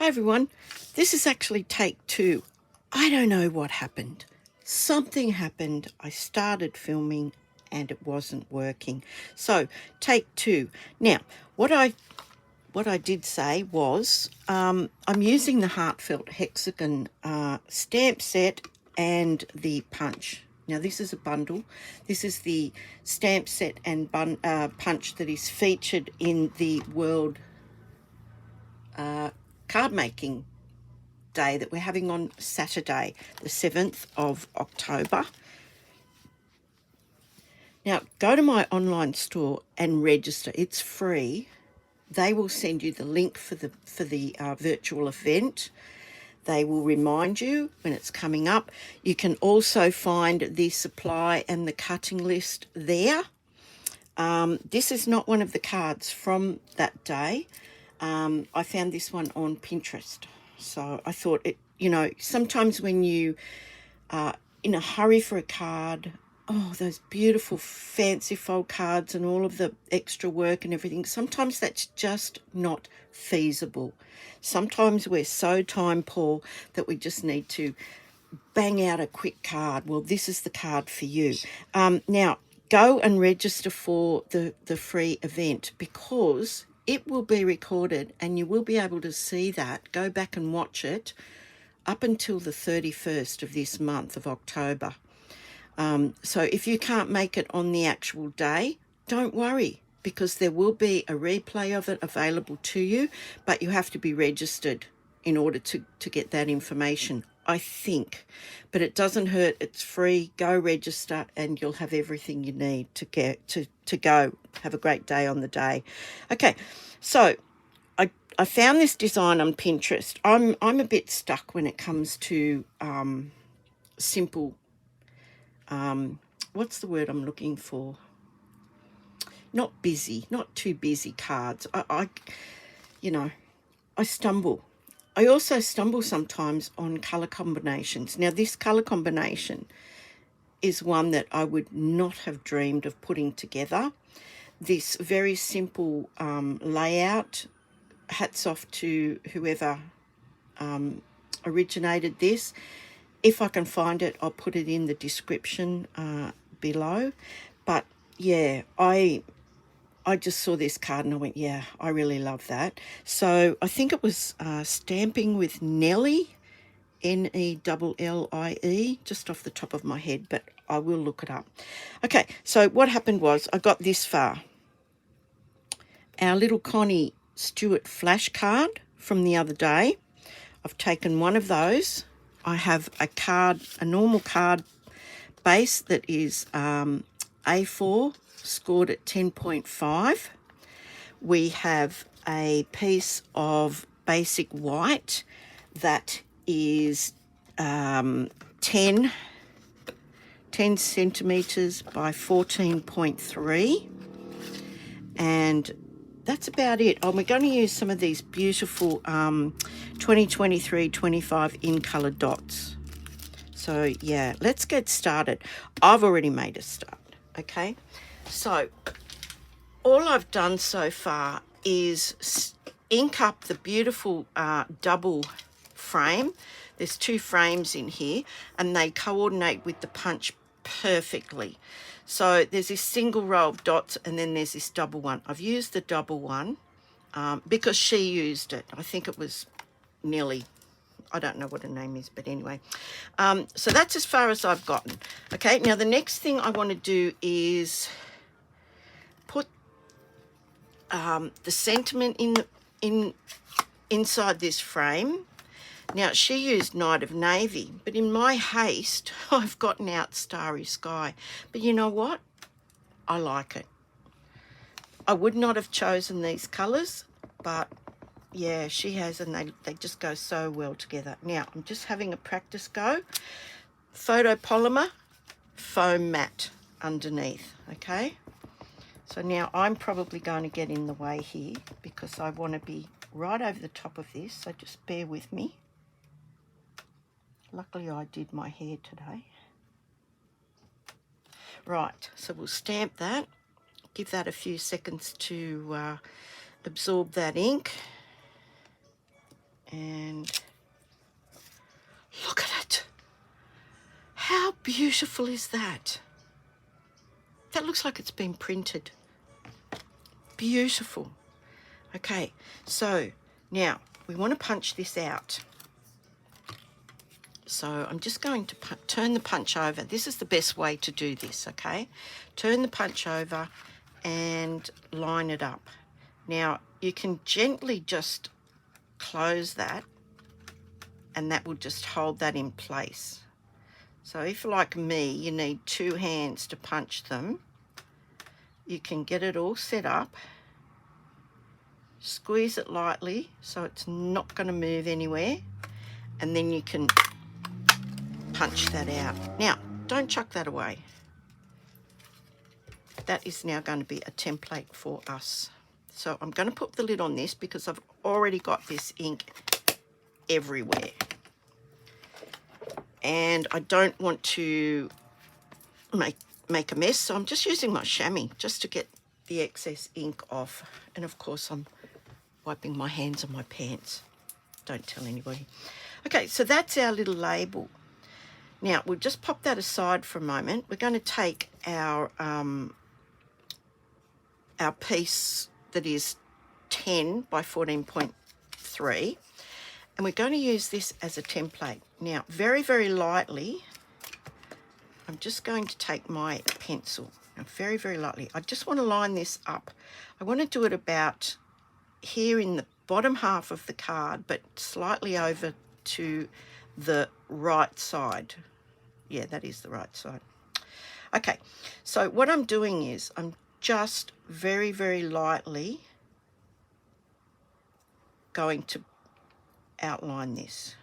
Hi everyone, this is actually take 2. I don't know what happened. Something happened. I started filming and it wasn't working. So take 2. Now, what I did say was I'm using the Heartfelt Hexagon stamp set and the punch. Now this is a bundle. This is the stamp set and punch that is featured in the World card making day that we're having on Saturday, the 7th of October. Now, go to my online store and register. It's free. They will send you the link for the virtual event. They will remind you when it's coming up. You can also find the supply and the cutting list there. This is not one of the cards from that day. I found this one on Pinterest. So I thought it, sometimes when you are in a hurry for a card, those beautiful fancy fold cards and all of the extra work and everything, sometimes that's just not feasible. Sometimes we're so time poor that we just need to bang out a quick card. Well, this is the card for you. Now, go and register for the free event because it will be recorded and you will be able to see that. Go back and watch it up until the 31st of this month of October. So if you can't make it on the actual day, don't worry because there will be a replay of it available to you, but you have to be registered in order to get that information, I think. But it doesn't hurt. It's free. Go register and you'll have everything you need to get to go have a great day on the day. Okay, so I found this design on Pinterest. I'm a bit stuck when it comes to simple, what's the word I'm looking for? Not busy, not too busy cards. I stumble. I also stumble sometimes on colour combinations. Now, this colour combination is one that I would not have dreamed of putting together. This very simple layout, hats off to whoever originated this. If I can find it, I'll put it in the description below. But yeah, I just saw this card and I went, yeah, I really love that. So I think it was stamping with Nellie, Nellie, just off the top of my head, but I will look it up. Okay, so what happened was I got this far. Our little Connie Stewart flash card from the other day. I've taken one of those. I have a normal card base that is A4, scored at 10.5. We have a piece of basic white that is 10 centimetres by 14.3, and that's about it. We're going to use some of these beautiful 2023-25 in colour dots. So yeah, let's get started. I've already made a start, okay? So all I've done so far is ink up the beautiful double frame. There's 2 frames in here and they coordinate with the punch perfectly. So there's this single row of dots and then there's this double one. I've used the double one because she used it. I think it was Nellie. I don't know what her name is, but anyway. So that's as far as I've gotten. Okay, now the next thing I want to do is put the sentiment inside this frame. Now, she used Night of Navy, but in my haste, I've gotten out Starry Sky. But you know what? I like it. I would not have chosen these colours, but yeah, she has, and they just go so well together. Now, I'm just having a practice go. Photopolymer foam matte underneath, okay? So now I'm probably going to get in the way here because I want to be right over the top of this, so just bear with me. Luckily I did my hair today. Right, so we'll stamp that, give that a few seconds to absorb that ink. And look at it. How beautiful is that? That looks like it's been printed. Beautiful. Okay, so now we want to punch this out. So I'm just going to turn the punch over. This is the best way to do this, okay? Turn the punch over and line it up. Now, you can gently just close that, and that will just hold that in place. So if, like me, you need 2 hands to punch them, you can get it all set up, squeeze it lightly so it's not going to move anywhere, and then you can punch that out. Now, don't chuck that away. That is now going to be a template for us. So I'm going to put the lid on this because I've already got this ink everywhere. And I don't want to make a mess, so I'm just using my chamois just to get the excess ink off. And of course I'm wiping my hands on my pants. Don't tell anybody. Okay, so that's our little label. Now we'll just pop that aside for a moment. We're going to take our piece that is 10 by 14.3, and we're going to use this as a template. Now, very, very lightly, I'm just going to take my pencil. Now, very, very lightly. I just want to line this up. I want to do it about here in the bottom half of the card, but slightly over to the right side. Yeah, that is the right side. Okay, so what I'm doing is I'm just very, very lightly going to outline this.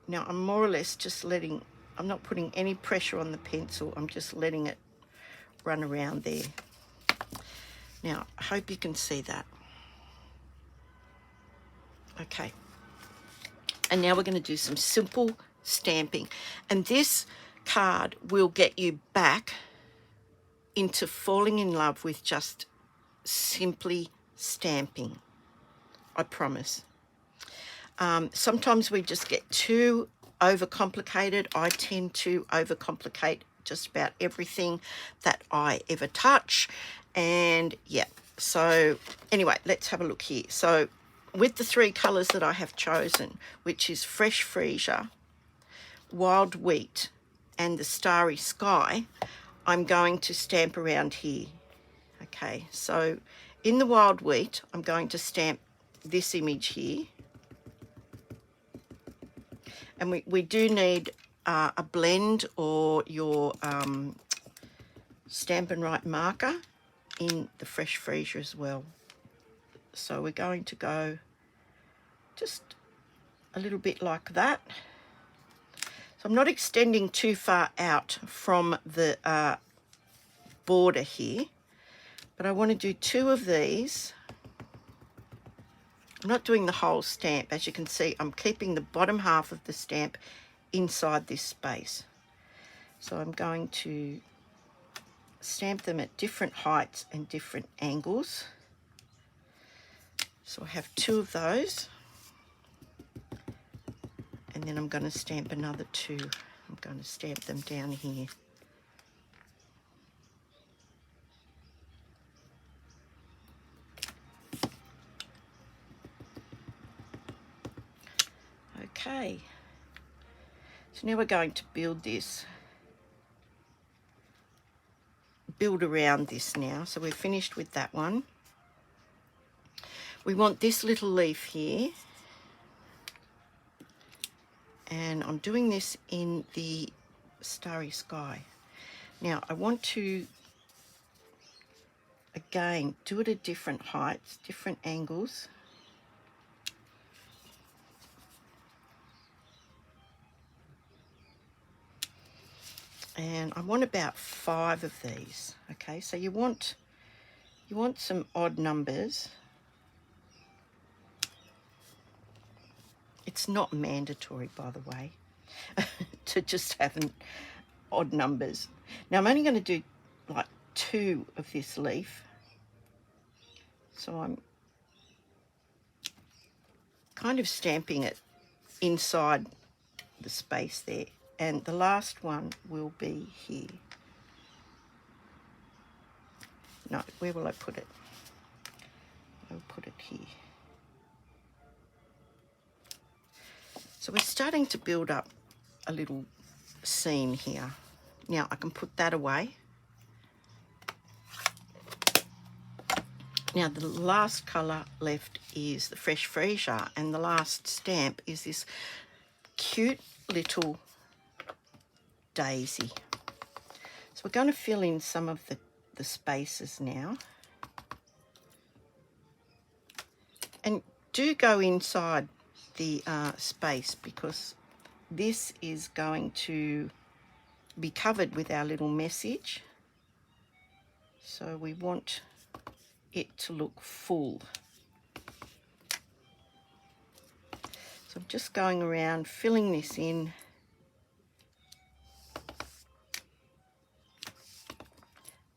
Now I'm more or less just letting, I'm not putting any pressure on the pencil, I'm just letting it run around there. Now I hope you can see that. Okay, and now we're going to do some simple stamping, and this card will get you back into falling in love with just simply stamping, I promise. Sometimes we just get too overcomplicated. I tend to overcomplicate just about everything that I ever touch, and yeah, so anyway, let's have a look here. So with the 3 colours that I have chosen, which is Fresh Freesia, Wild Wheat and the Starry Sky, I'm going to stamp around here. Okay, so in the Wild Wheat, I'm going to stamp this image here. And we do need a blend or your Stamp and Write marker in the Fresh Freesia as well. So we're going to go just a little bit like that. So I'm not extending too far out from the border here, but I want to do 2 of these. I'm not doing the whole stamp. As you can see, I'm keeping the bottom half of the stamp inside this space. So I'm going to stamp them at different heights and different angles. So I have 2 of those. And then I'm going to stamp another 2. I'm going to stamp them down here. Okay, so now we're going to build this, build around this now. So we're finished with that one. We want this little leaf here, and I'm doing this in the Starry Sky. Now I want to, again, do it at different heights, different angles. And I want about 5 of these. Okay, so you want some odd numbers. It's not mandatory, by the way, to just have odd numbers. Now I'm only going to do like 2 of this leaf. So I'm kind of stamping it inside the space there. And the last one will be here. No, where will I put it? I'll put it here. So we're starting to build up a little scene here. Now I can put that away. Now the last colour left is the Fresh Freesia, and the last stamp is this cute little daisy. So we're going to fill in some of the spaces now. And do go inside the space, because this is going to be covered with our little message. So we want it to look full. So I'm just going around filling this in.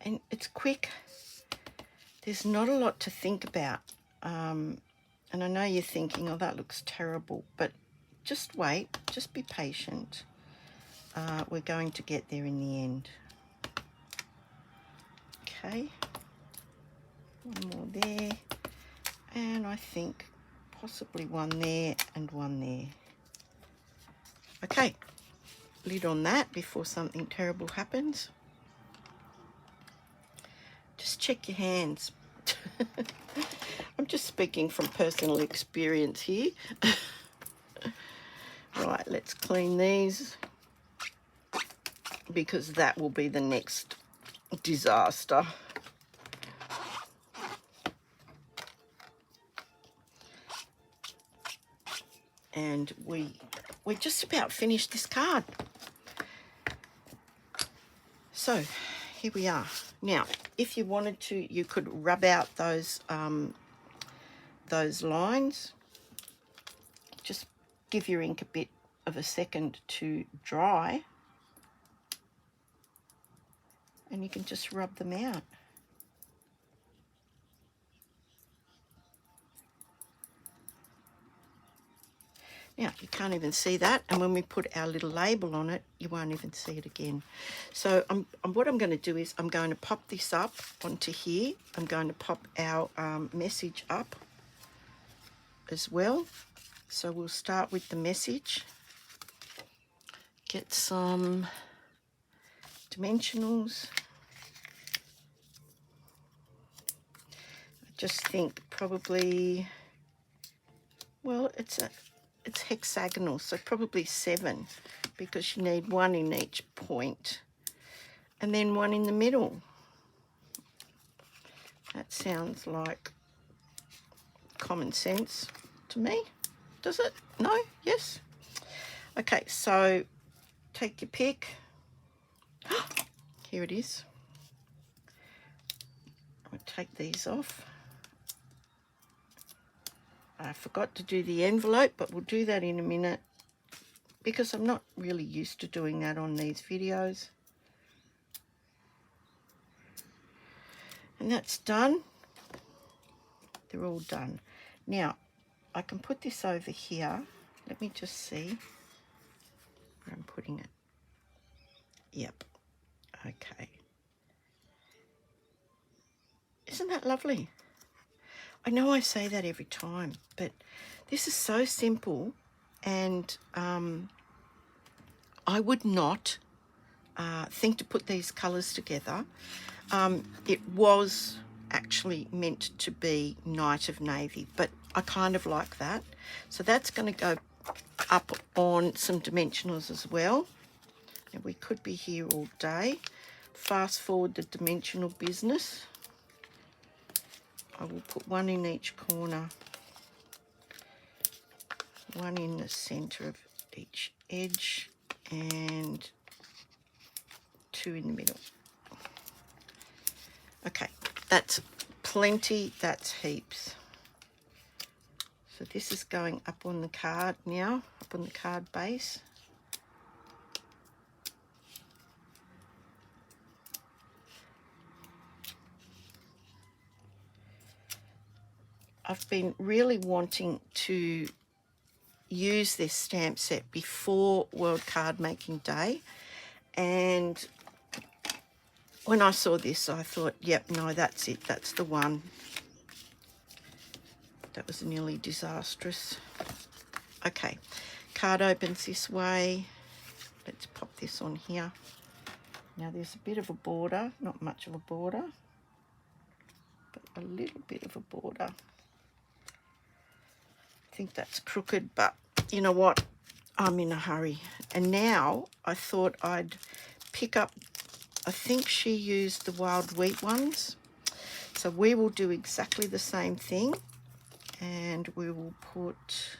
And it's quick. There's not a lot to think about. And I know you're thinking, oh, that looks terrible, but just wait, just be patient. We're going to get there in the end. Okay, one more there, and I think possibly one there and one there. Okay, lid on that before something terrible happens. Just check your hands. I'm just speaking from personal experience here. Right, let's clean these, because that will be the next disaster. And we're just about finished this card. So here we are. Now, if you wanted to, you could rub out those lines. Just give your ink a bit of a second to dry, and you can just rub them out. Now, you can't even see that, and when we put our little label on it, you won't even see it again. So what I'm going to do is I'm going to pop this up onto here. I'm going to pop our message up as well. So we'll start with the message. Get some dimensionals. I just think probably, well, it's hexagonal, so probably 7, because you need 1 in each point and then 1 in the middle. That sounds like common sense to me. Does it? No? Yes? Okay, so take your pick. Here it is. I'll take these off. I forgot to do the envelope, but we'll do that in a minute, because I'm not really used to doing that on these videos. And that's done. They're all done. Now, I can put this over here. Let me just see where I'm putting it. Yep. Okay. Isn't that lovely? I know I say that every time, but this is so simple, and I would not think to put these colours together. It was actually meant to be Night of Navy, but I kind of like that. So that's going to go up on some dimensionals as well. And we could be here all day. Fast forward the dimensional business. I will put 1 in each corner, 1 in the centre of each edge, and 2 in the middle. Okay, that's plenty, that's heaps. So this is going up on the card now, up on the card base. I've been really wanting to use this stamp set before World Card Making Day, and when I saw this I thought, yep, no, that's it, that's the one. That was nearly disastrous. Okay, card opens this way. Let's pop this on here. Now there's a bit of a border, not much of a border, but a little bit of a border. I think that's crooked, but you know what? I'm in a hurry. And now I thought I'd pick up, I think she used the wild wheat ones. So we will do exactly the same thing, and we will put,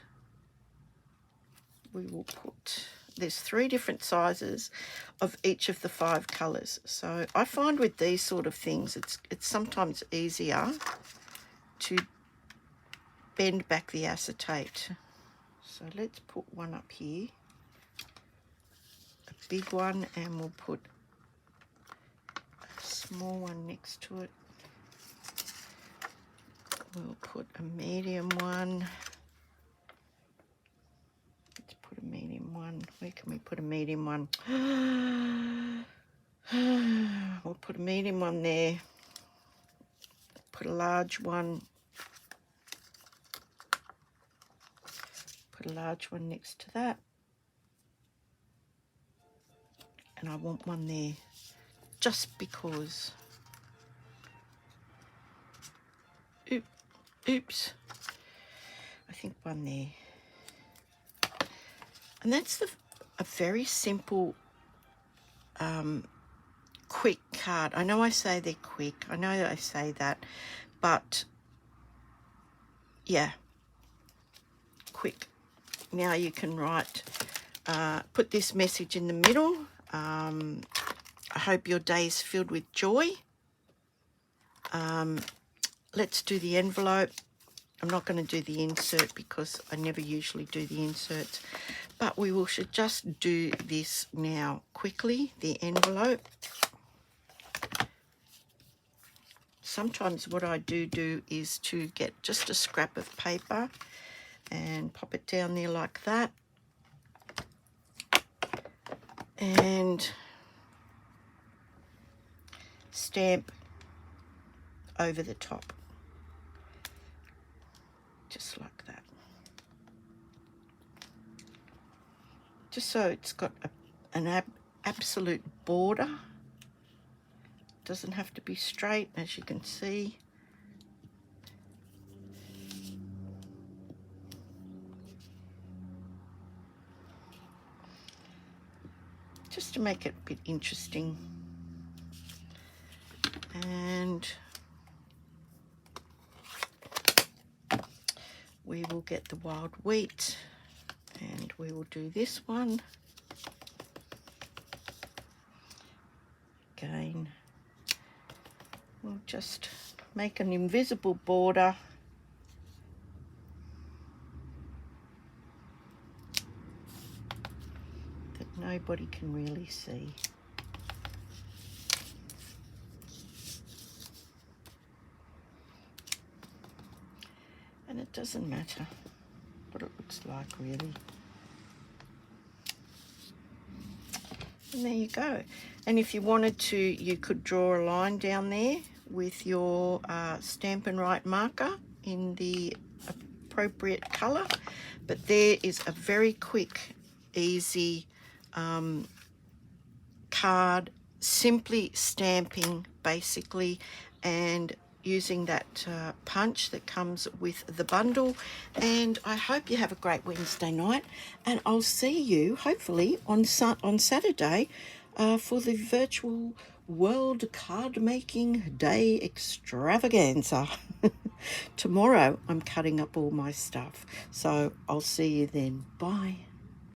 there's 3 different sizes of each of the 5 colours. So I find with these sort of things, it's sometimes easier to bend back the acetate. So let's put one up here, a big one, and we'll put a small one next to it. We'll put a medium one. Let's put a medium one. Where can we put a medium one? We'll put a medium one there. Put a large one. Put a large one next to that. And I want one there just because. Oops. I think one there. And that's a very simple, quick card. I know I say they're quick. I know I say that, but yeah, quick. Now you can write, put this message in the middle. I hope your day is filled with joy. Let's do the envelope. I'm not going to do the insert because I never usually do the inserts, but should just do this now quickly, the envelope. Sometimes what I do is to get just a scrap of paper and pop it down there like that, and stamp over the top, just like that, just so it's got an absolute border. Doesn't have to be straight, as you can see. Just to make it a bit interesting. And we will get the wild wheat, and we will do this one. Again, we'll just make an invisible border. That nobody can really see. And it doesn't matter what it looks like, really. And there you go. And if you wanted to, you could draw a line down there with your Stampin' Write marker in the appropriate colour. But there is a very quick, easy card, simply stamping basically, and using that punch that comes with the bundle. And I hope you have a great Wednesday night, and I'll see you hopefully on Saturday for the virtual World Card Making Day extravaganza. Tomorrow I'm cutting up all my stuff, so I'll see you then. Bye.